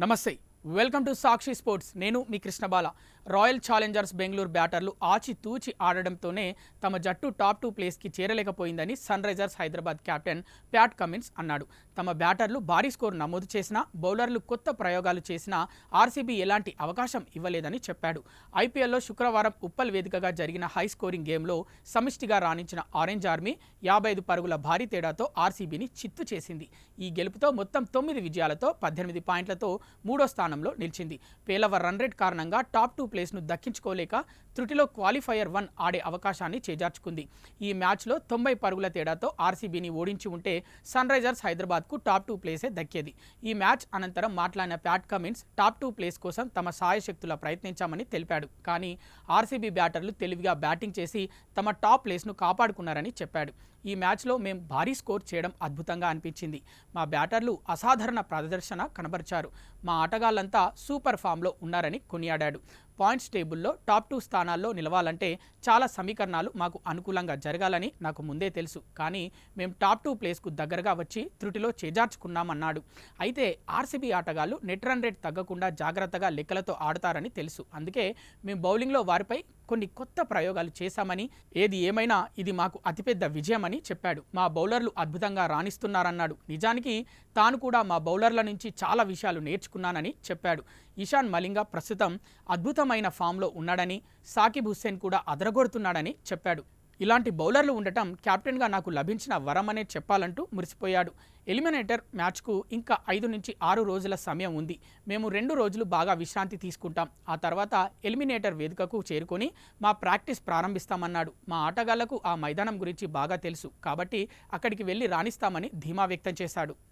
నమస్తే, welcome to Sakshi sports. నేను మీ కృష్ణబాల. రాయల్ ఛాలెంజర్స్ బెంగళూరు బ్యాటర్లు ఆచితూచి ఆడడంతోనే తమ జట్టు టాప్ 2 ప్లేస్కి చేరలేకపోయిందని Sunrisers Hyderabad captain Pat Cummins అన్నాడు. తమ బ్యాటర్లు భారీ స్కోరు నమోదు చేసినా, బౌలర్లు కొత్త ప్రయోగాలు చేసినా ఆర్సీబీ ఎలాంటి అవకాశం ఇవ్వలేదని చెప్పాడు. ఐపీఎల్లో శుక్రవారం ఉప్పల్ వేదికగా జరిగిన హై స్కోరింగ్ గేమ్లో సమిష్టిగా రాణించిన ఆరెంజ్ ఆర్మీ 55 పరుగుల భారీ తేడాతో ఆర్సీబీని చిత్తు చేసింది. ఈ గెలుపుతో మొత్తం 9 విజయాలతో 18 పాయింట్లతో మూడో స్థానంలో నిలిచింది. పేలవ రన్ రేట్ కారణంగా టాప్ 2 ప్లేస్ను దక్కించుకోలేక త్రుటిలో క్వాలిఫైయర్ 1 ఆడే అవకాశాన్ని చేజార్చుకుంది. ఈ మ్యాచ్లో 90 పరుగుల తేడాతో ఆర్సీబీని ఓడించి ఉంటే సన్ రైజర్స్ హైదరాబాద్కు టాప్ 2 ప్లేసే దక్కేది. ఈ మ్యాచ్ అనంతరం మాట్లాడిన ప్యాట్ కమిన్స్ టాప్ 2 ప్లేస్ కోసం తమ సాయశక్తులా ప్రయత్నించామని తెలిపాడు. కానీ ఆర్సీబీ బ్యాటర్లు తెలివిగా బ్యాటింగ్ చేసి తమ టాప్ ప్లేస్ను కాపాడుకున్నారని చెప్పాడు. ఈ మ్యాచ్లో మేం భారీ స్కోర్ చేయడం అద్భుతంగా అనిపించింది. మా బ్యాటర్లు అసాధారణ ప్రదర్శన కనబరిచారు. మా ఆటగాళ్లంతా సూపర్ ఫామ్లో ఉన్నారని కొనియాడాడు. పాయింట్స్ టేబుల్లో టాప్ 2 స్థానాల్లో నిలవాలంటే చాలా సమీకరణాలు మాకు అనుకూలంగా జరగాలని నాకు ముందే తెలుసు. కానీ మేము టాప్ 2 ప్లేస్కు దగ్గరగా వచ్చి త్రుటిలో చేజార్చుకున్నామన్నాడు. అయితే ఆర్సీబీ ఆటగాళ్లు నెట్ రన్ రేట్ తగ్గకుండా జాగ్రత్తగా లెక్కలతో ఆడతారని తెలుసు. అందుకే మేము బౌలింగ్లో వారిపై కొన్ని కొత్త ప్రయోగాలు చేశామని, ఏది ఏమైనా ఇది మాకు అతిపెద్ద విజయమని చెప్పాడు. మా బౌలర్లు అద్భుతంగా రాణిస్తున్నారన్నాడు. నిజానికి తాను కూడా మా బౌలర్ల నుంచి చాలా విషయాలు నేర్చుకున్నానని చెప్పాడు. ఇషాన్ మలింగ ప్రస్తుతం అద్భుతమైన ఫామ్లో ఉన్నాడని, సాకిబ్ హుస్సేన్ కూడా అదరగొడుతున్నాడని చెప్పాడు. ఇలాంటి బౌలర్లు ఉండటం కెప్టెన్గా నాకు లభించిన వరమనే చెప్పాలంటూ మురిసిపోయాడు. ఎలిమినేటర్ మ్యాచ్కు ఇంకా 5 నుంచి 6 రోజుల సమయం ఉంది. మేము 2 రోజులు బాగా విశ్రాంతి తీసుకుంటాం. ఆ తర్వాత ఎలిమినేటర్ వేదికకు చేరుకొని మా ప్రాక్టీస్ ప్రారంభిస్తామన్నాడు. మా ఆటగాళ్లకు ఆ మైదానం గురించి బాగా తెలుసు కాబట్టి అక్కడికి వెళ్ళి రాణిస్తామని ధీమా వ్యక్తం చేశాడు.